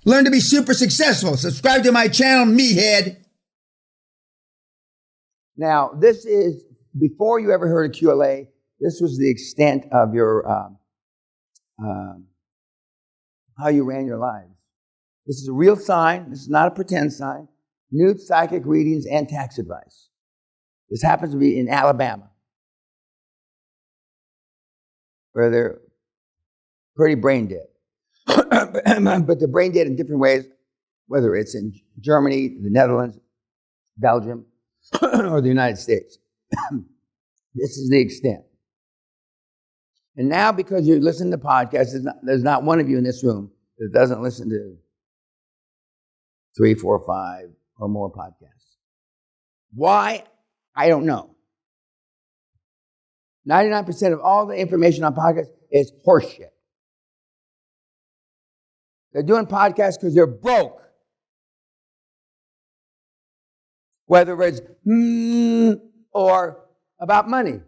Learn to be super successful. Subscribe to my channel, Meathead. Now, this is, before you ever heard of QLA, this was the extent of your, how you ran your lives. This is a real sign. This is not a pretend sign. Nude psychic readings and tax advice. This happens to be in Alabama, where they're pretty brain dead. But they're brain dead in different ways, whether it's in Germany, the Netherlands, Belgium, or the United States. This is the extent. And now, because you listen to podcasts, there's not one of you in this room that doesn't listen to 3, 4, 5, or more podcasts. Why? I don't know. 99% of all the information on podcasts is horseshit. They're doing podcasts because they're broke. Whether it's or about money.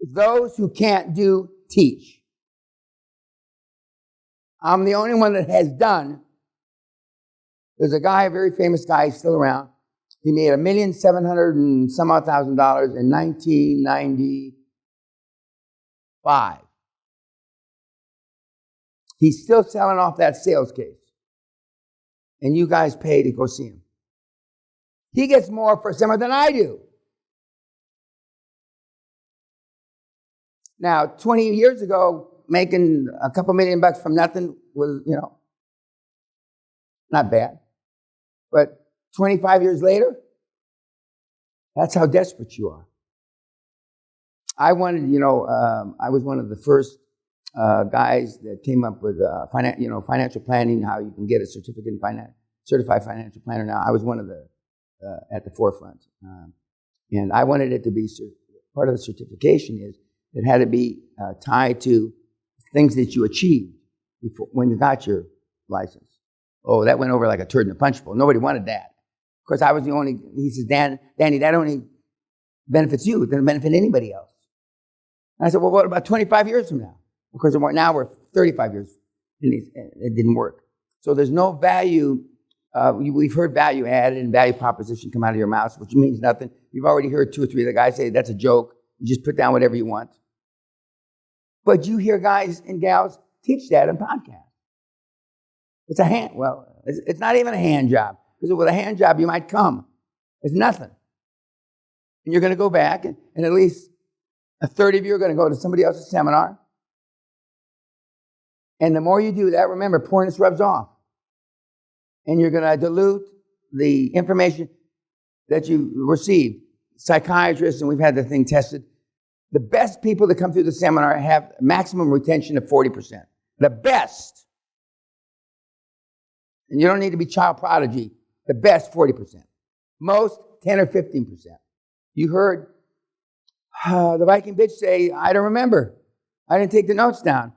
Those who can't do, teach. I'm the only one that has done. There's a guy, a very famous guy, he's still around. He made $1,700,000 and some odd $1,000 in 1995. He's still selling off that sales case. And you guys pay to go see him. He gets more for a seminar than I do. Now, 20 years ago, making a couple $1,000,000 from nothing was, not bad. But 25 years later, that's how desperate you are. I wanted, I was one of the first guys that came up with financial planning, how you can get a certificate in certified financial planner. Now, I was one of the at the forefront, and I wanted it to be part of the certification is it had to be tied to things that you achieved when you got your license. Oh, that went over like a turd in a punch bowl. Nobody wanted that. Of course, I was the only. He says, Danny, that only benefits you. It doesn't benefit anybody else. And I said, well, what about 25 years from now? Of course, now we're 35 years, and it didn't work. So there's no value. We've heard value added and value proposition come out of your mouth, which means nothing. You've already heard 2 or 3 of the guys say that's a joke. You just put down whatever you want. But you hear guys and gals teach that in podcasts. It's it's not even a hand job. Because with a hand job, you might come. It's nothing. And you're going to go back, and at least a third of you are going to go to somebody else's seminar. And the more you do that, remember, poorness rubs off. And you're going to dilute the information that you receive. Psychiatrists, and we've had the thing tested, the best people that come through the seminar have maximum retention of 40%. The best. And you don't need to be child prodigy. The best, 40%. Most, 10 or 15%. You heard the Viking bitch say, I don't remember. I didn't take the notes down.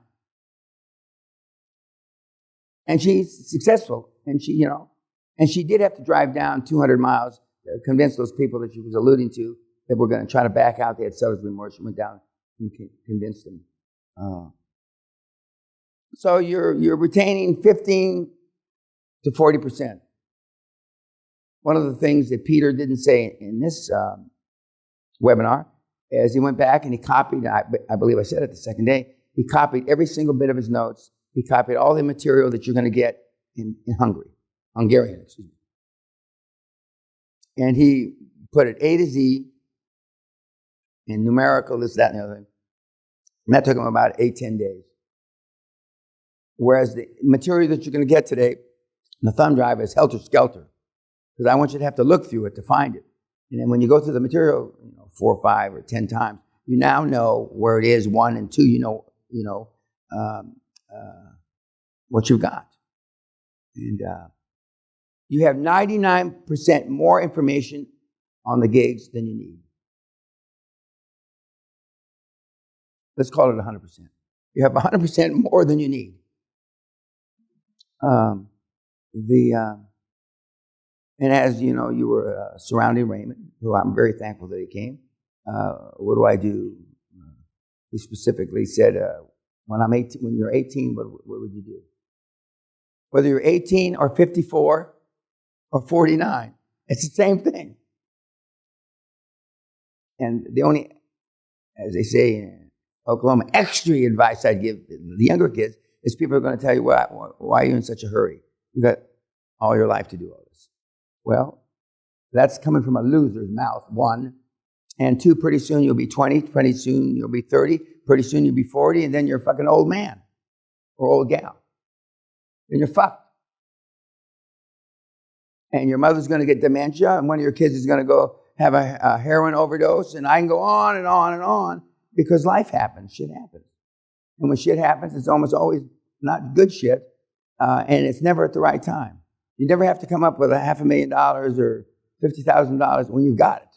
And she's successful. And she did have to drive down 200 miles to convince those people that she was alluding to that were going to try to back out. They had seller's remorse. She went down and convinced them. So you're retaining 15 to 40%. One of the things that Peter didn't say in this webinar is he went back and he copied, I believe I said it the second day, he copied every single bit of his notes. He copied all the material that you're going to get in Hungarian. And he put it A to Z in numerical, this, that, and the other thing. And that took him about 8-10 days. Whereas the material that you're going to get today, the thumb drive, is helter-skelter. Because I want you to have to look through it to find it. And then when you go through the material, 4 or 5 or 10 times, you now know where it is, 1 and 2, what you've got. And you have 99% more information on the gigs than you need. Let's call it 100%. You have 100% more than you need. And as you know, you were surrounding Raymond, who I'm very thankful that he came. What do I do? He specifically said, when you're 18, what would you do? Whether you're 18 or 54 or 49, it's the same thing. And the only, as they say in Oklahoma, extra advice I'd give the younger kids is people are going to tell you, why are you in such a hurry? You've got all your life to do all this. Well, that's coming from a loser's mouth, one. And two, pretty soon you'll be 20, pretty soon you'll be 30, pretty soon you'll be 40, and then you're a fucking old man or old gal. Then you're fucked. And your mother's going to get dementia, and one of your kids is going to go have a heroin overdose, and I can go on and on and on, because life happens, shit happens. And when shit happens, it's almost always not good shit, and it's never at the right time. You never have to come up with $500,000 or $50,000 when you've got it.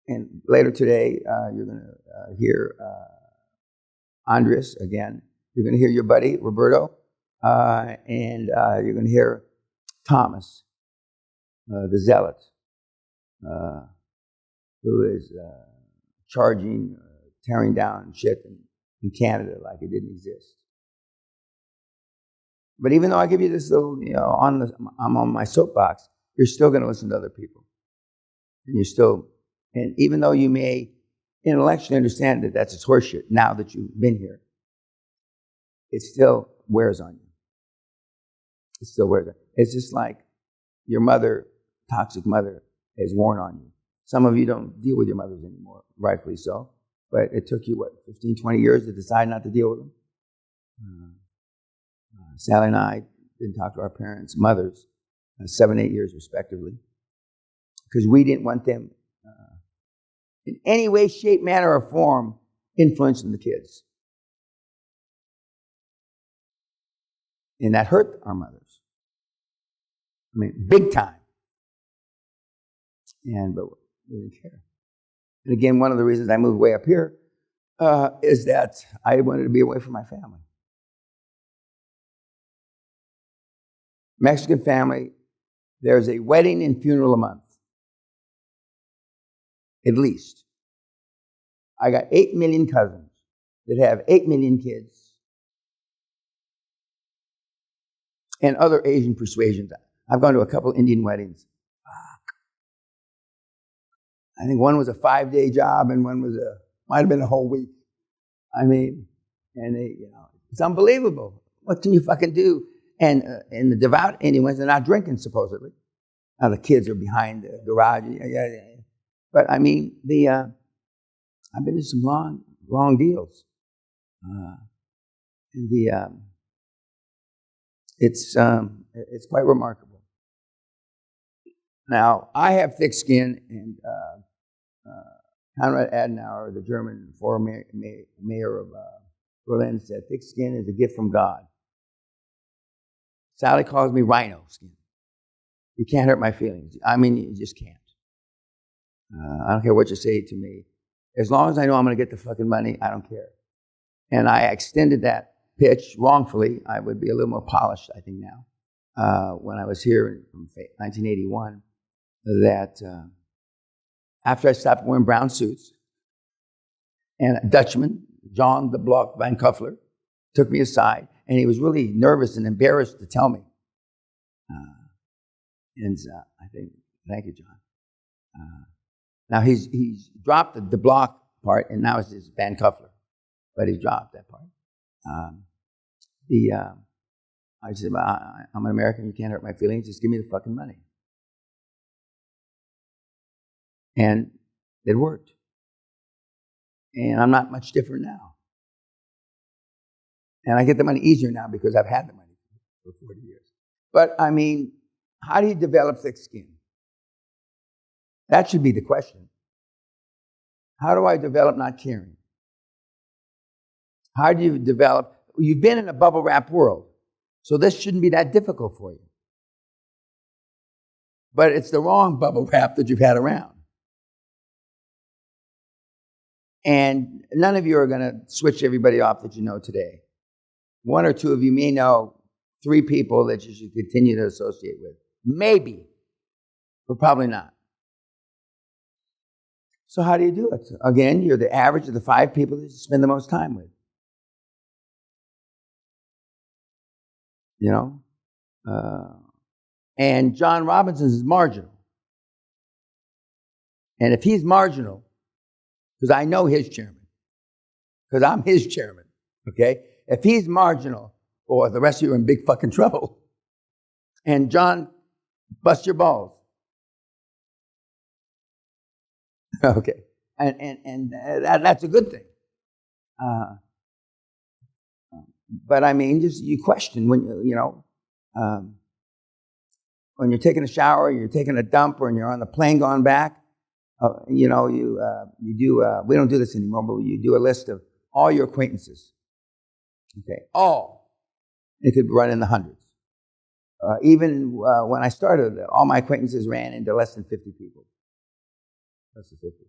And later today, you're going to hear Andres again. You're going to hear your buddy, Roberto, and you're going to hear Thomas, the zealot, who is charging, tearing down shit in Canada like it didn't exist. But even though I give you this little, I'm on my soapbox, you're still going to listen to other people. And even though you may intellectually understand that that's horseshit now that you've been here, it still wears on you. It still wears on you. It's just like your mother, toxic mother, has worn on you. Some of you don't deal with your mothers anymore, rightfully so. But it took you, 15, 20 years to decide not to deal with them? Sally and I didn't talk to our parents' mothers 7, 8 years respectively, because we didn't want them in any way, shape, manner, or form influencing the kids. And that hurt our mothers. I mean, big time. But we didn't care. And again, one of the reasons I moved way up here is that I wanted to be away from my family. Mexican family, there's a wedding and funeral a month. At least. I got 8 million cousins that have 8 million kids. And other Asian persuasions. I've gone to a couple Indian weddings. I think one was a 5-day job and one might have been a whole week. I mean, and it's unbelievable. What can you fucking do? And the devout Indian ones are not drinking, supposedly. Now the kids are behind the garage. Yeah. But I mean, I've been to some long deals. It's quite remarkable. Now, I have thick skin, and Konrad Adenauer, the German former mayor of Berlin, said, thick skin is a gift from God. Sally calls me rhino skin. You can't hurt my feelings. I mean, you just can't. I don't care what you say to me. As long as I know I'm going to get the fucking money, I don't care. And I extended that pitch wrongfully. I would be a little more polished, I think, now. When I was here from 1981, that after I stopped wearing brown suits, and a Dutchman, John de Blok van Kuffler, took me aside, and he was really nervous and embarrassed to tell me. I think, thank you, John. Now he's dropped the de Blok part, and now it's his Van Kuffler, but he's dropped that part. I said, I'm an American, you can't hurt my feelings, just give me the fucking money. And it worked. And I'm not much different now. And I get the money easier now because I've had the money for 40 years. But I mean, how do you develop thick skin? That should be the question. How do I develop not caring? How do you develop? You've been in a bubble wrap world, so this shouldn't be that difficult for you. But it's the wrong bubble wrap that you've had around. And none of you are going to switch everybody off that you know today. One or two of you may know 3 people that you should continue to associate with. Maybe, but probably not. So how do you do it? Again, you're the average of the 5 people that you spend the most time with. You know? And John Robinson is marginal. And if he's marginal, because I know his chairman, because I'm his chairman, okay? If he's marginal, boy, the rest of you are in big fucking trouble. And John, bust your balls. Okay. And that's a good thing. But I mean, just you question when, when you're taking a shower, you're taking a dump, or you're on the plane going back, you do, we don't do this anymore, but you do a list of all your acquaintances. Okay, all. It could run in the hundreds. Even when I started, all my acquaintances ran into less than 50 people. Less than 50.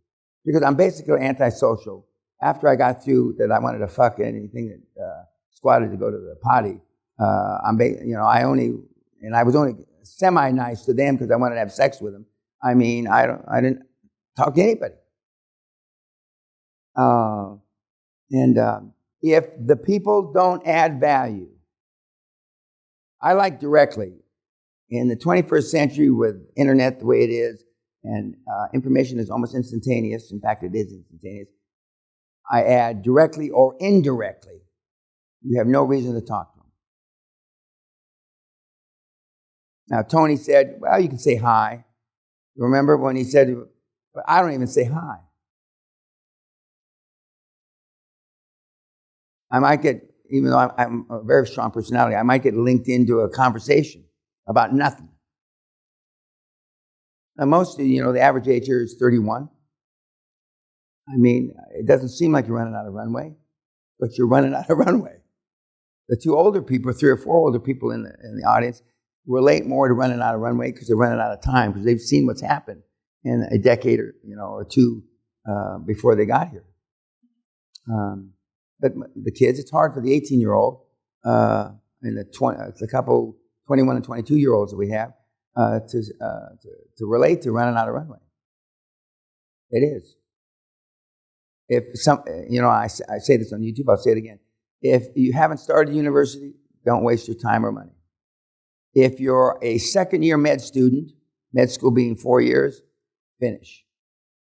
Because I'm basically antisocial. After I got through that I wanted to fuck anything that squatted to go to the potty, I was only semi-nice to them because I wanted to have sex with them. I mean, I didn't talk to anybody. If the people don't add value, I like directly. In the 21st century with internet the way it is, and information is almost instantaneous. In fact, it is instantaneous. I add directly or indirectly. You have no reason to talk to them. Now, Tony said, well, you can say hi. Remember when he said, but I don't even say hi. I might get, even though I'm a very strong personality, I might get linked into a conversation about nothing. Now, most of the average age here is 31. I mean, it doesn't seem like you're running out of runway, but you're running out of runway. The 2 older people, 3 or 4 older people in the audience, relate more to running out of runway because they're running out of time because they've seen what's happened in a decade or 2 before they got here. But the kids, it's hard for the 18-year-old and the couple 21 and 22-year-olds that we have to relate to running out of runway. It is. If I say this on YouTube, I'll say it again. If you haven't started university, don't waste your time or money. If you're a second-year med student, med school being 4 years, finish.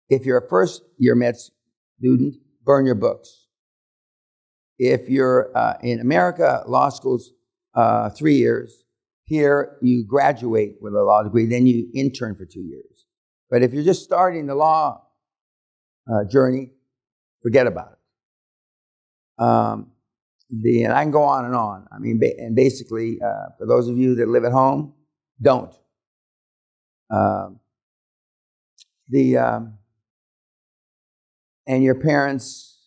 If you're a first-year med student, burn your books. If you're in America, law school's 3 years. Here, you graduate with a law degree, then you intern for 2 years. But if you're just starting the law journey, forget about it. And I can go on and on. I mean, and basically, for those of you that live at home, don't. And your parents,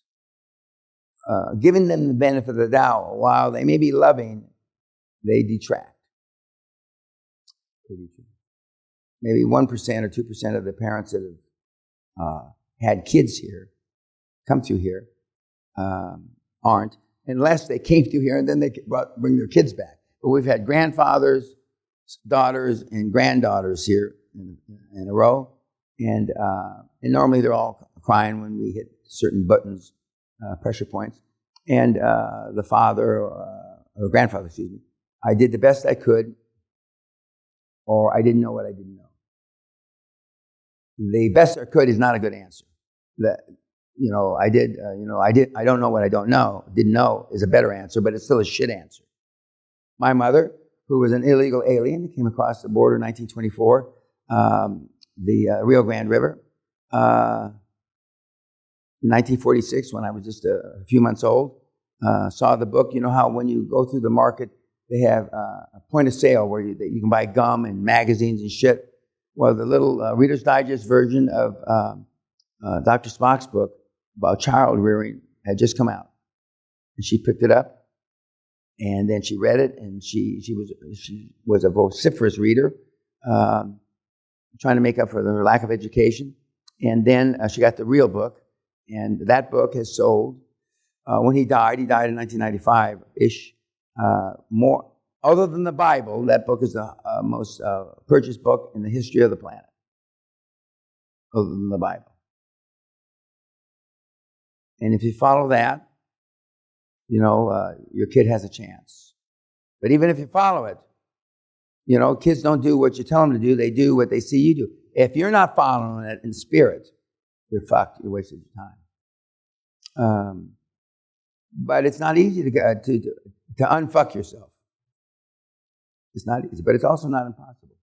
giving them the benefit of the doubt, while they may be loving, they detract. Maybe 1% or 2% of the parents that have had kids here, come through here, aren't, unless they came through here and then they bring their kids back. But we've had grandfathers, daughters, and granddaughters here in a row, and normally they're all crying when we hit certain buttons, pressure points. And the father, or grandfather, excuse me, I did the best I could, or I didn't know what I didn't know. The best I could is not a good answer. I don't know what I don't know. Didn't know is a better answer, but it's still a shit answer. My mother, who was an illegal alien, came across the border in 1924, the Rio Grande River. In 1946, when I was just a few months old, saw the book. You know how when you go through the market, they have a point of sale where you can buy gum and magazines and shit. Well, the little Reader's Digest version of Dr. Spock's book about child rearing had just come out. And she picked it up, and then she read it, and she was a vociferous reader, trying to make up for her lack of education. And then she got the real book, and that book has sold. When he died in 1995-ish, more. Other than the Bible, that book is the most purchased book in the history of the planet. Other than the Bible. And if you follow that, your kid has a chance. But even if you follow it, kids don't do what you tell them to do. They do what they see you do. If you're not following it in spirit, you're fucked. You're wasting your time. But it's not easy to unfuck yourself. It's not easy, but it's also not impossible.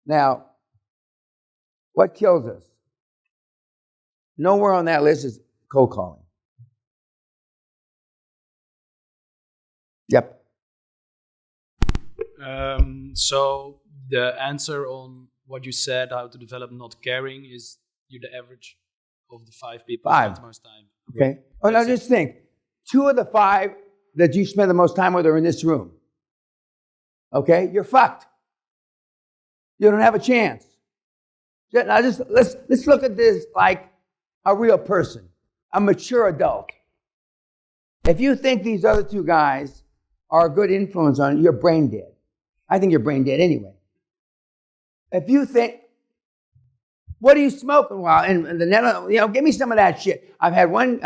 Now, what kills us? Nowhere on that list is cold calling. Yep. So the answer on what you said, how to develop not caring, is you're the average of the 5 people who spend the most time. Okay. Oh, now just think. 2 of the 5 that you spend the most time with are in this room. Okay? You're fucked. You don't have a chance. Now just let's look at this like a real person, a mature adult. If you think these other 2 guys are a good influence on you, you're brain dead. I think you're brain dead anyway. If you think, what are you smoking while? And the give me some of that shit. I've had one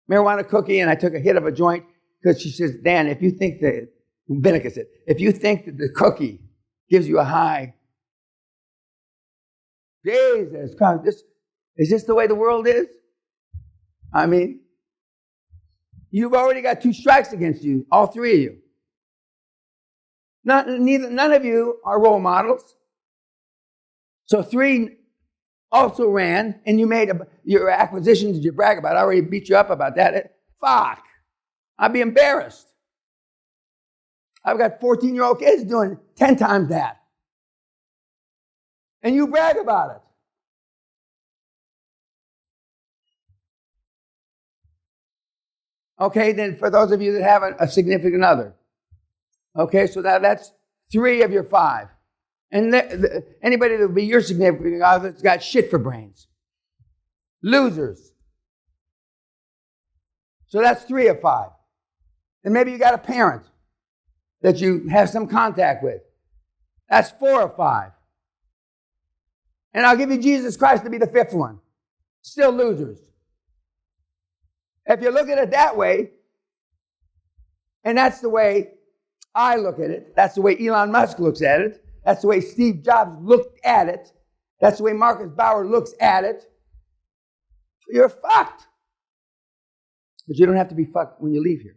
marijuana cookie, and I took a hit of a joint because she says, Dan, if you think that, Vinica said, if you think that the cookie gives you a high, Jesus Christ, is this the way the world is? I mean, you've already got 2 strikes against you, all 3 of you. None of you are role models. So 3 also ran, and you made your acquisitions that you brag about. I already beat you up about that. Fuck. I'd be embarrassed. I've got 14-year-old kids doing 10 times that. And you brag about it. Okay, then for those of you that have a significant other. Okay, so that's 3 of your 5. And anybody that would be your significant other that's got shit for brains. Losers. So that's 3 of 5. And maybe you got a parent that you have some contact with. That's 4 of 5. And I'll give you Jesus Christ to be the 5th one. Still losers. If you look at it that way, and that's the way I look at it, that's the way Elon Musk looks at it, that's the way Steve Jobs looked at it, that's the way Marcus Bauer looks at it, you're fucked. But you don't have to be fucked when you leave here.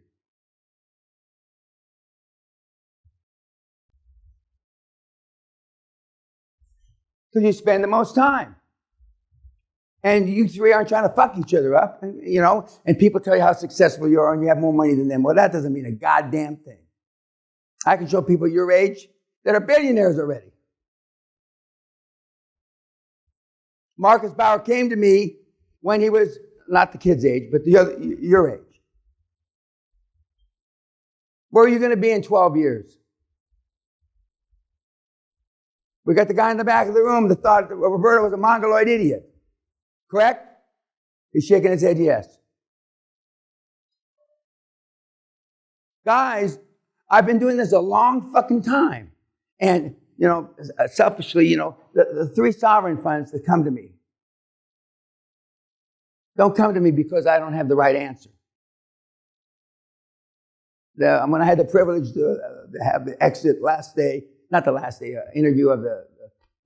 Because you spend the most time. And you 3 aren't trying to fuck each other up, and people tell you how successful you are and you have more money than them. Well, that doesn't mean a goddamn thing. I can show people your age that are billionaires already. Marcus Bauer came to me when he was not the kid's age, but your age. Where are you going to be in 12 years? We got the guy in the back of the room that thought that Roberto was a mongoloid idiot. Correct? He's shaking his head yes. Guys, I've been doing this a long fucking time. And, selfishly, the 3 sovereign funds that come to me don't come to me because I don't have the right answer. When I had the privilege to have the exit interview of the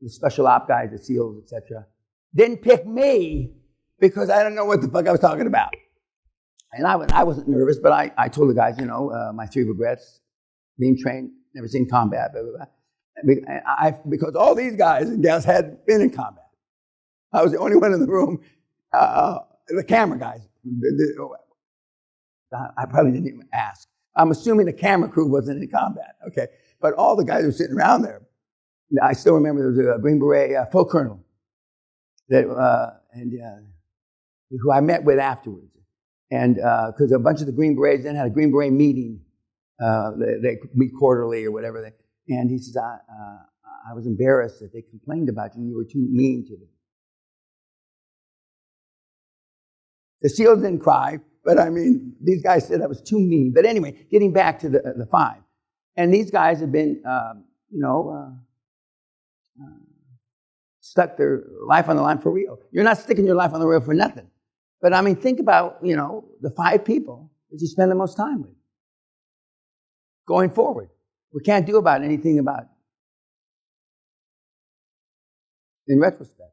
special op guys, the SEALs, etc., didn't pick me because I don't know what the fuck I was talking about. And I wasn't nervous, but I told the guys, my 3 regrets, being trained, never seen combat, blah, blah, blah. Because all these guys and gals had been in combat. I was the only one in the room. The camera guys. I probably didn't even ask. I'm assuming the camera crew wasn't in combat, okay? But all the guys who were sitting around there, I still remember there was a Green Beret full colonel who I met with afterwards. And because a bunch of the Green Berets then had a Green Beret meeting, they meet quarterly or whatever. And he says, I was embarrassed that they complained about you. You were too mean to them. The SEALs didn't cry, but these guys said I was too mean. But anyway, getting back to the 5. And these guys have been, stuck their life on the line for real. You're not sticking your life on the rail for nothing. But I mean, think about, the 5 people that you spend the most time with going forward. We can't do anything about in retrospect.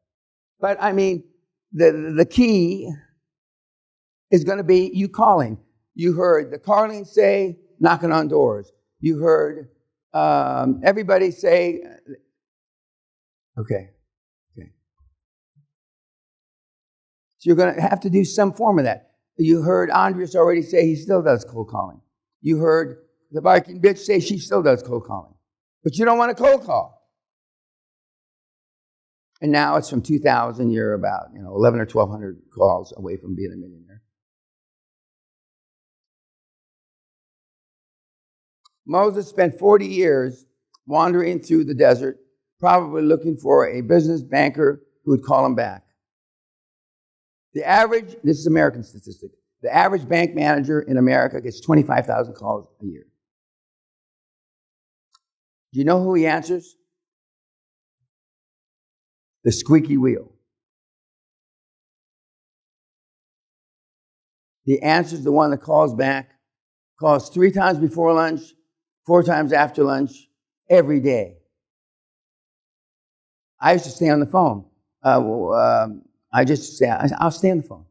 But I mean, the key is going to be you calling. You heard the Carlings say, knocking on doors. You heard everybody say, okay. So you're going to have to do some form of that. You heard Andres already say he still does cold calling. You heard the Viking bitch say she still does cold calling. But you don't want to cold call. And now it's from 2,000, you're about 11 or 1,200 calls away from being a millionaire. Moses spent 40 years wandering through the desert, probably looking for a business banker who would call him back. The average, this is American statistic, the average bank manager in America gets 25,000 calls a year. Do you know who he answers? The squeaky wheel. He answers the one that calls back, calls 3 times before lunch, 4 times after lunch, every day. I used to stay on the phone. I'll stay on the phone.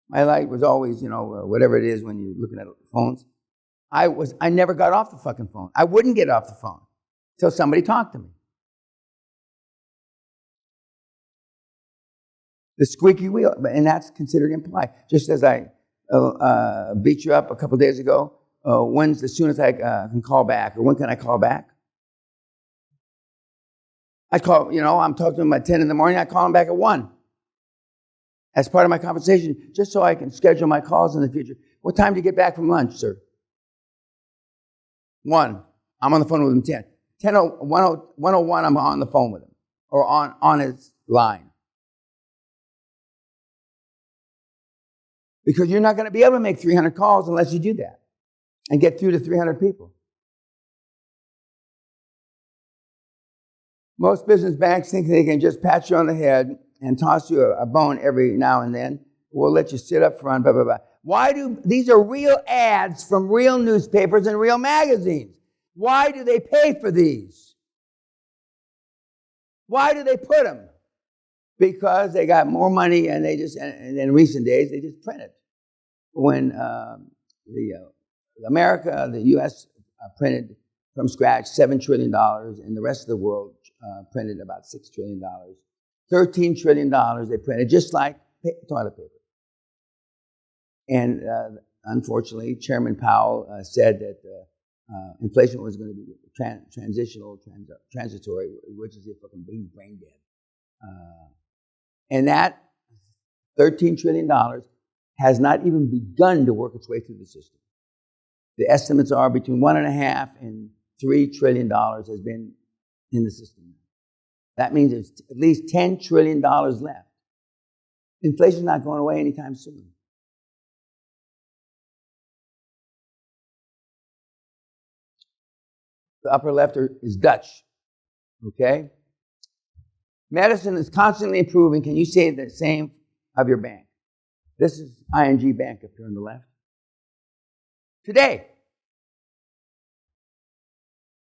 My light was always, whatever it is when you're looking at phones. I never got off the fucking phone. I wouldn't get off the phone until somebody talked to me. The squeaky wheel, and that's considered impolite. Just as I beat you up a couple days ago, when's the soonest I can call back, or when can I call back? I call, I'm talking to him at 10 in the morning, I call him back at 1. As part of my conversation, just so I can schedule my calls in the future. What time do you get back from lunch, sir? 1. I'm on the phone with him 10. 101, I'm on the phone with him, or on his line. Because you're not going to be able to make 300 calls unless you do that and get through to 300 people. Most business banks think they can just pat you on the head and toss you a bone every now and then. We'll let you sit up front, blah, blah, blah. These are real ads from real newspapers and real magazines. Why do they pay for these? Why do they put them? Because they got more money and and in recent days, they just print it. When the U.S. printed from scratch $7 trillion, and the rest of the world printed about $6 trillion. $13 trillion they printed, just like toilet paper. And unfortunately, Chairman Powell said that inflation was going to be transitory, which is a fucking big brain dead. And that $13 trillion has not even begun to work its way through the system. The estimates are between $1.5 and $3 trillion has been in the system. That means there's at least $10 trillion left. Inflation's not going away anytime soon. The upper left is Dutch. Okay? Medicine is constantly improving. Can you say the same of your bank? This is ING Bank up here on the left. Today.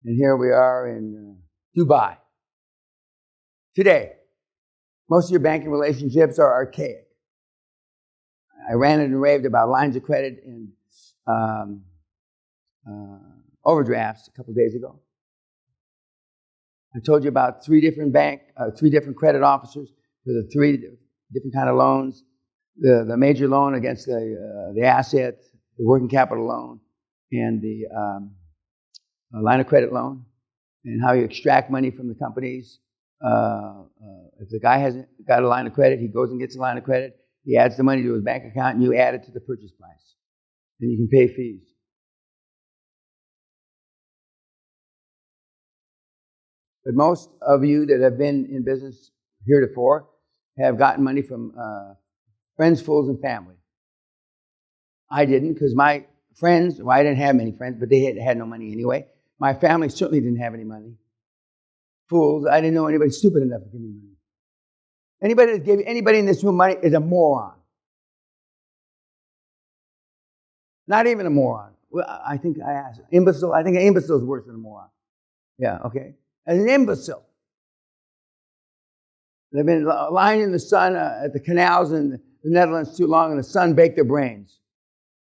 And here we are in Dubai. Today. Most of your banking relationships are archaic. I ranted and raved about lines of credit and overdrafts a couple of days ago. I told you about three different credit officers for the 3 different kind of loans. The major loan against the asset, the working capital loan, and the line of credit loan, and how you extract money from the companies. If the guy hasn't got a line of credit, he goes and gets a line of credit. He adds the money to his bank account, and you add it to the purchase price. And you can pay fees. But most of you that have been in business heretofore have gotten money from friends, fools, and family. I didn't, because my friends, I didn't have many friends, but they had no money anyway. My family certainly didn't have any money. fools. I didn't know anybody stupid enough to give me money. Anybody that gave anybody in this room money is a moron. Not even a moron. Well, I think I asked. Imbecile? I think an imbecile is worse than a moron. Yeah, okay. As an imbecile. They've been lying in the sun at the canals in the Netherlands too long, and the sun baked their brains.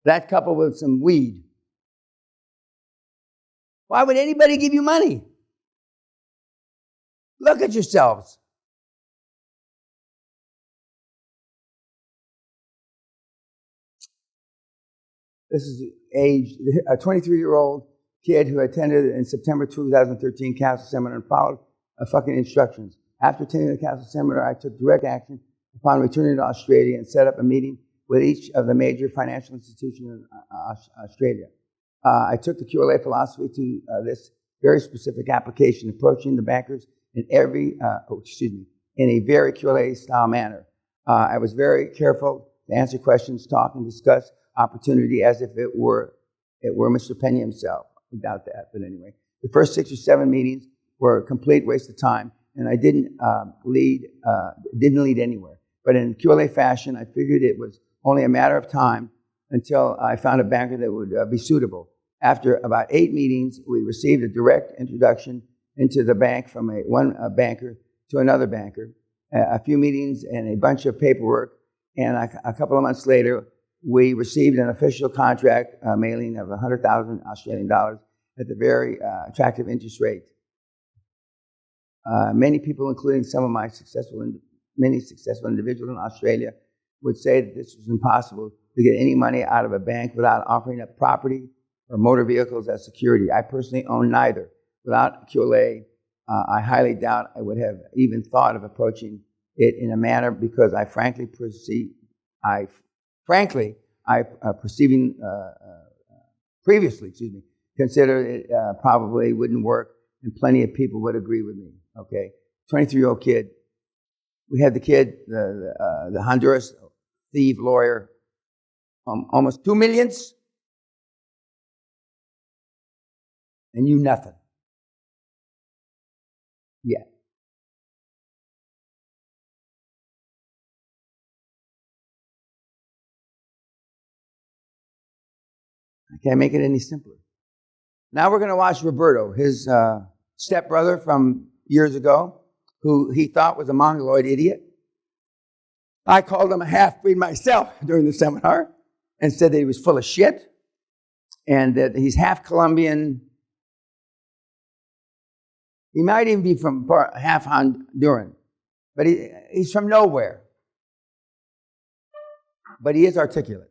That coupled with some weed. Why would anybody give you money? Look at yourselves. This is a 23-year-old kid who attended in September 2013 council seminar and followed fucking instructions. After attending the council seminar, I took direct action upon returning to Australia and set up a meeting with each of the major financial institutions in Australia. I took the QLA philosophy to this very specific application, approaching the bankers in a very QLA-style manner. I was very careful to answer questions, talk, and discuss opportunity as if it were Mr. Peña himself. I doubt that, but anyway. The first 6 or 7 meetings were a complete waste of time, and I didn't lead anywhere. But in QLA fashion, I figured it was only a matter of time until I found a banker that would be suitable. After about 8 meetings, we received a direct introduction into the bank from one banker to another banker, a few meetings and a bunch of paperwork, and a couple of months later, we received an official contract mailing of 100,000 Australian dollars at the very attractive interest rate. Many people, including some of many successful individuals in Australia, would say that this was impossible to get any money out of a bank without offering up property or motor vehicles as security. I personally own neither. Without QLA, I highly doubt I would have even thought of approaching it in a manner because I previously considered it probably wouldn't work, and plenty of people would agree with me. Okay, 23-year-old kid. We had the kid, the Honduras thief lawyer, almost $2 million, and you nothing. Yeah. I can't make it any simpler. Now we're going to watch Roberto, his stepbrother from years ago, who he thought was a mongoloid idiot. I called him a half-breed myself during the seminar and said that he was full of shit and that he's half Colombian. He might even be from half Honduran, but he's from nowhere. But he is articulate.